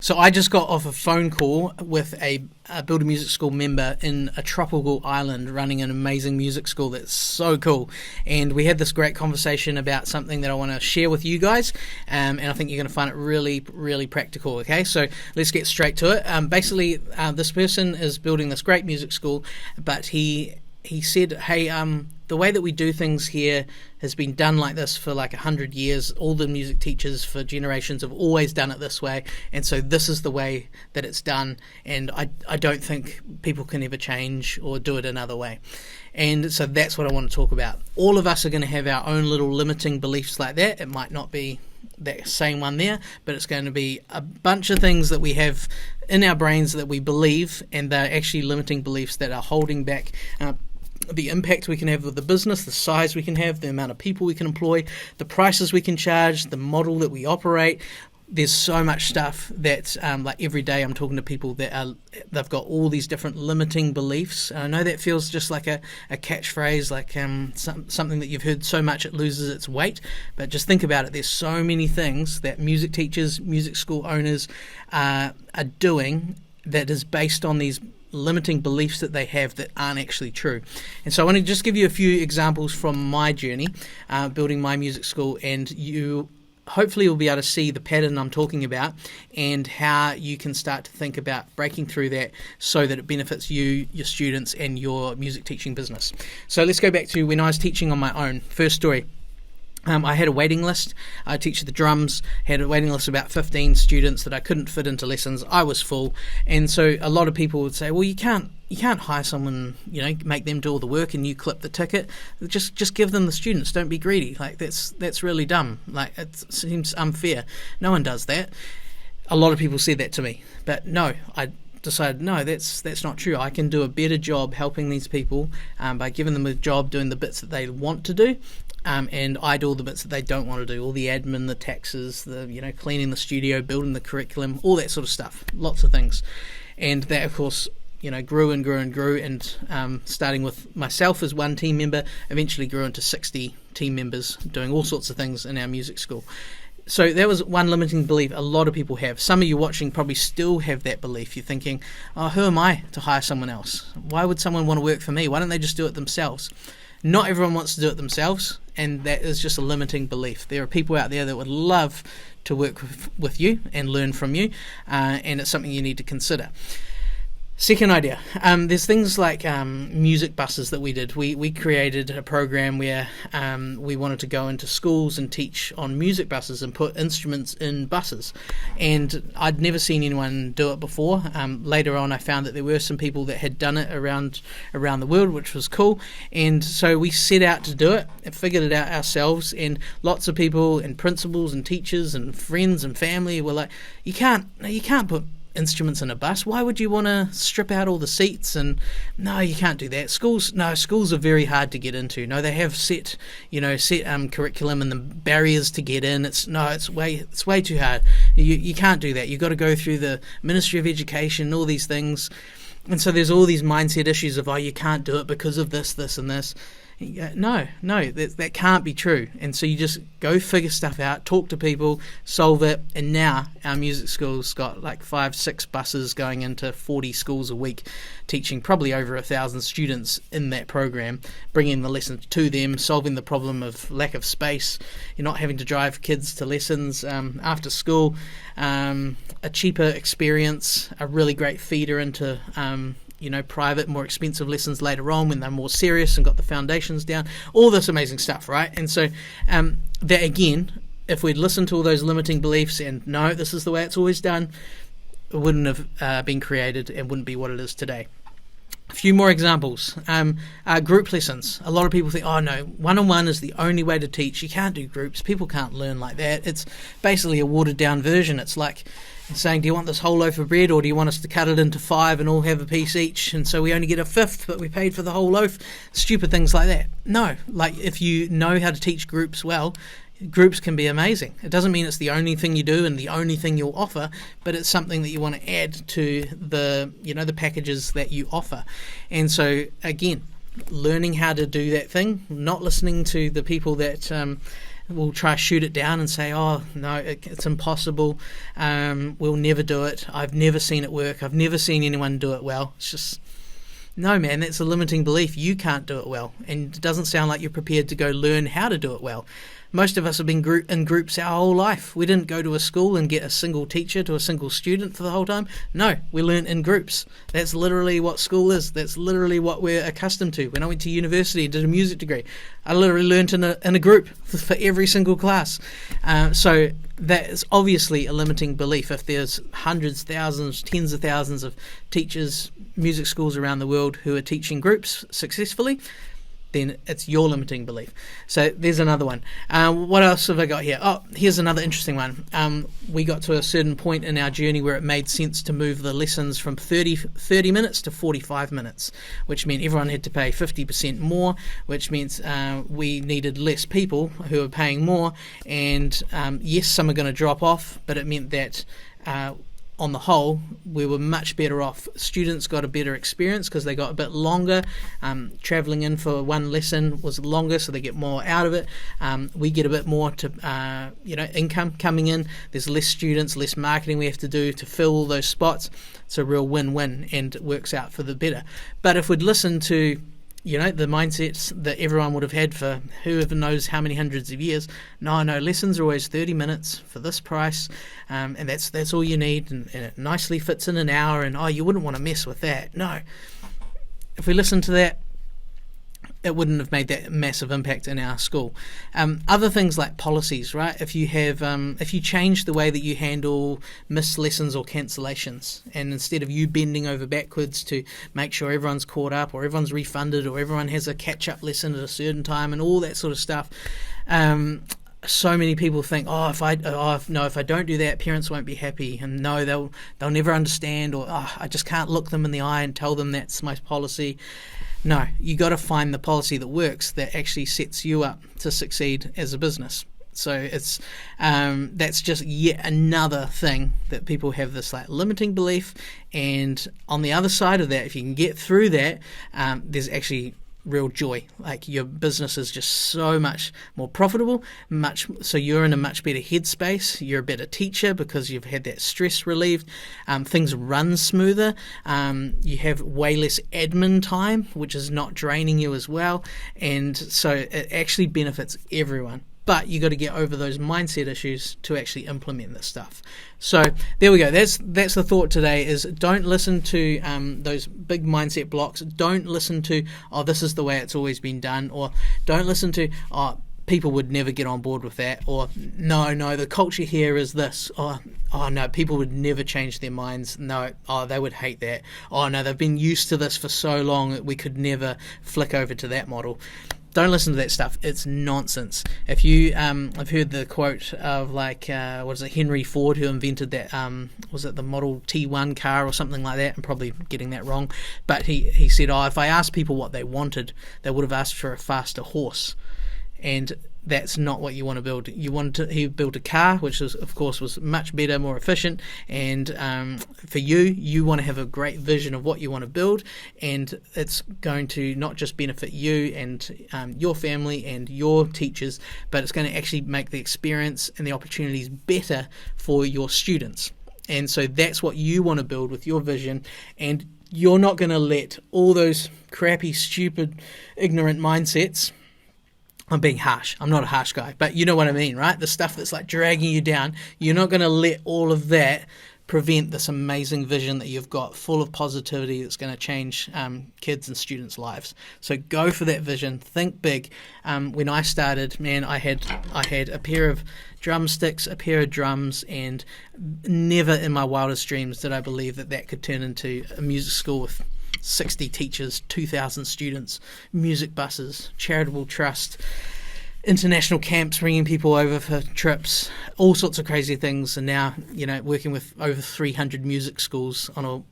So I just got off a phone call with a Build a Music School member in a tropical island running an amazing music school that's so cool. And we had this great conversation about something that I want to share with you guys, and I think you're going to find it really, really practical, okay? So let's get straight to it. Basically, this person is building this great music school, but he said, hey, the way that we do things here has been done like this for like 100 years. All the music teachers for generations have always done it this way, and so this is the way that it's done, and I don't think people can ever change or do it another way. And so that's what I want to talk about. All of us are going to have our own little limiting beliefs like that. It might not be that same one there, but it's going to be a bunch of things that we have in our brains that we believe, and they're actually limiting beliefs that are holding back the impact we can have with the business, the size we can have, the amount of people we can employ, the prices we can charge, the model that we operate. There's so much stuff that, like every day I'm talking to people that they've got all these different limiting beliefs. And I know that feels just like a catchphrase, like something that you've heard so much it loses its weight. But just think about it. There's so many things that music teachers, music school owners are doing that is based on these limiting beliefs that they have that aren't actually true. And so I want to just give you a few examples from my journey building my music school, and you hopefully will be able to see the pattern I'm talking about and how you can start to think about breaking through that so that it benefits you, your students, and your music teaching business. So let's go back to when I was teaching on my own. First story. I had a waiting list. I teach the drums, had a waiting list of about 15 students that I couldn't fit into lessons. I was full. And so a lot of people would say, well, you can't hire someone, make them do all the work and you clip the ticket. Just give them the students. Don't be greedy. Like that's really dumb. Like it seems unfair. No one does that. A lot of people said that to me. But no, I decided, no, that's not true. I can do a better job helping these people by giving them a job doing the bits that they want to do. And I do all the bits that they don't want to do, all the admin, the taxes, the cleaning the studio, building the curriculum, all that sort of stuff, lots of things. And that, of course, grew and grew and grew, and starting with myself as one team member, eventually grew into 60 team members doing all sorts of things in our music school. So that was one limiting belief a lot of people have. Some of you watching probably still have that belief. You're thinking, oh, who am I to hire someone else? Why would someone want to work for me? Why don't they just do it themselves? Not everyone wants to do it themselves, and that is just a limiting belief. There are people out there that would love to work with you and learn from you, and it's something you need to consider. Second idea, there's things like music buses that we did. We created a program where we wanted to go into schools and teach on music buses and put instruments in buses. And I'd never seen anyone do it before. Later on, I found that there were some people that had done it around the world, which was cool. And so we set out to do it and figured it out ourselves. And lots of people and principals and teachers and friends and family were like, you can't put instruments in a bus. Why would you want to strip out all the seats? And no, you can't do that. Schools are very hard to get into. No, they have set curriculum and the barriers to get in. It's way too hard. You can't do that. You've got to go through the Ministry of Education, all these things. And so there's all these mindset issues of, you can't do it because of this, and this. No, that can't be true. And so you just go figure stuff out, talk to people, solve it. And now our music school's got like 5-6 buses going into 40 schools a week, teaching probably over 1,000 students in that program, bringing the lessons to them, solving the problem of lack of space. You're not having to drive kids to lessons after school, a cheaper experience, a really great feeder into private, more expensive lessons later on when they're more serious and got the foundations down, all this amazing stuff, right? And so that, again, if we'd listened to all those limiting beliefs and no, this is the way it's always done, it wouldn't have been created and wouldn't be what it is today. A few more examples. Group lessons. A lot of people think, oh no, one-on-one is the only way to teach. You can't do groups. People can't learn like that. It's basically a watered-down version. It's like saying, do you want this whole loaf of bread, or do you want us to cut it into 5 and all have a piece each, and so we only get a fifth but we paid for the whole loaf? Stupid things like that. No, like if you know how to teach groups well, groups can be amazing. It doesn't mean it's the only thing you do and the only thing you'll offer, but it's something that you want to add to the packages that you offer. And so again, learning how to do that thing, not listening to the people that will try to shoot it down and say, oh, no, it's impossible. We'll never do it. I've never seen it work. I've never seen anyone do it well. It's just, no, man, that's a limiting belief. You can't do it well. And it doesn't sound like you're prepared to go learn how to do it well. Most of us have been in groups our whole life. We didn't go to a school and get a single teacher to a single student for the whole time. No, we learn in groups. That's literally what school is. That's literally what we're accustomed to. When I went to university and did a music degree, I literally learned in a group for every single class. So that is obviously a limiting belief. If there's hundreds, thousands, tens of thousands of teachers, music schools around the world who are teaching groups successfully, then it's your limiting belief. So there's another one. What else have I got here? Oh, here's another interesting one. We got to a certain point in our journey where it made sense to move the lessons from 30 minutes to 45 minutes, which meant everyone had to pay 50% more, which means we needed less people who are paying more. And yes, some are going to drop off, but it meant that on the whole, we were much better off. Students got a better experience because they got a bit longer. Travelling in for one lesson was longer, so they get more out of it. We get a bit more to income coming in. There's less students, less marketing we have to do to fill all those spots. It's a real win-win, and it works out for the better. But if we'd listened to the mindsets that everyone would have had for whoever knows how many hundreds of years. No, lessons are always 30 minutes for this price, and that's all you need, and it nicely fits in an hour, and you wouldn't want to mess with that. No. If we listen to that, it wouldn't have made that massive impact in our school. Other things like policies, right? If you change the way that you handle missed lessons or cancellations, and instead of you bending over backwards to make sure everyone's caught up or everyone's refunded or everyone has a catch-up lesson at a certain time and all that sort of stuff, so many people think, if I don't do that, parents won't be happy, and no, they'll never understand, or I just can't look them in the eye and tell them that's my policy. No, you got to find the policy that works, that actually sets you up to succeed as a business. So it's that's just yet another thing that people have this limiting belief. And on the other side of that, if you can get through that, there's actually real joy. Your business is just so much more profitable, so you're in a much better headspace. You're a better teacher because you've had that stress relieved. Things run smoother. You have way less admin time, which is not draining you as well, and so it actually benefits everyone. But you got to get over those mindset issues to actually implement this stuff. So there we go. That's the thought today, is don't listen to those big mindset blocks. Don't listen to, this is the way it's always been done. Or don't listen to, people would never get on board with that. Or no, the culture here is this. No, people would never change their minds. No, they would hate that. No, they've been used to this for so long that we could never flick over to that model. Don't listen to that stuff. It's nonsense. If you, I've heard the quote of Henry Ford, who invented that, was it the Model T1 car or something like that? I'm probably getting that wrong. But he said, if I asked people what they wanted, they would have asked for a faster horse. And that's not what you want to build. He built a car, which of course was much better, more efficient, and for you want to have a great vision of what you want to build, and it's going to not just benefit you and your family and your teachers, but it's going to actually make the experience and the opportunities better for your students. And so that's what you want to build with your vision, and you're not going to let all those crappy, stupid, ignorant mindsets. I'm being harsh. I'm not a harsh guy, but you know what I mean, right? The stuff that's dragging you down, you're not going to let all of that prevent this amazing vision that you've got, full of positivity, that's going to change kids and students' lives. So go for that vision. Think big. When I started, man, I had a pair of drumsticks, a pair of drums, and never in my wildest dreams did I believe that could turn into a music school with 60 teachers, 2,000 students, music buses, charitable trust, international camps, bringing people over for trips, all sorts of crazy things. And now, working with over 300 music schools on a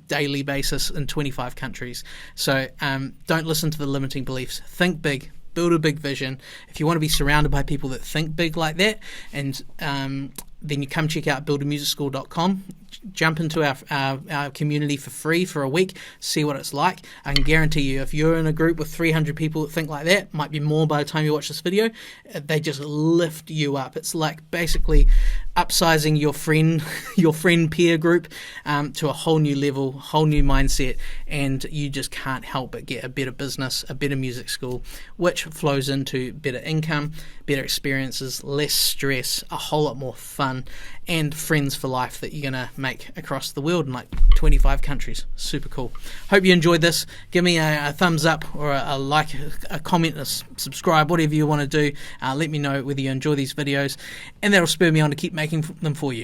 daily basis in 25 countries. So don't listen to the limiting beliefs. Think big. Build a big vision. If you want to be surrounded by people that think big like that, and then you come check out buildamusicschool.com. jump into our community for free for a week, see what it's like. I can guarantee you, if you're in a group with 300 people that think like that, might be more by the time you watch this video, they just lift you up. It's like basically upsizing your friend peer group to a whole new level, whole new mindset, and you just can't help but get a better business, a better music school, which flows into better income, better experiences, less stress, a whole lot more fun, and friends for life that you're going to make across the world in like 25 countries. Super cool. Hope you enjoyed this. Give me a thumbs up or a like, a comment, a subscribe, whatever you want to do. Let me know whether you enjoy these videos, and that'll spur me on to keep making them for you.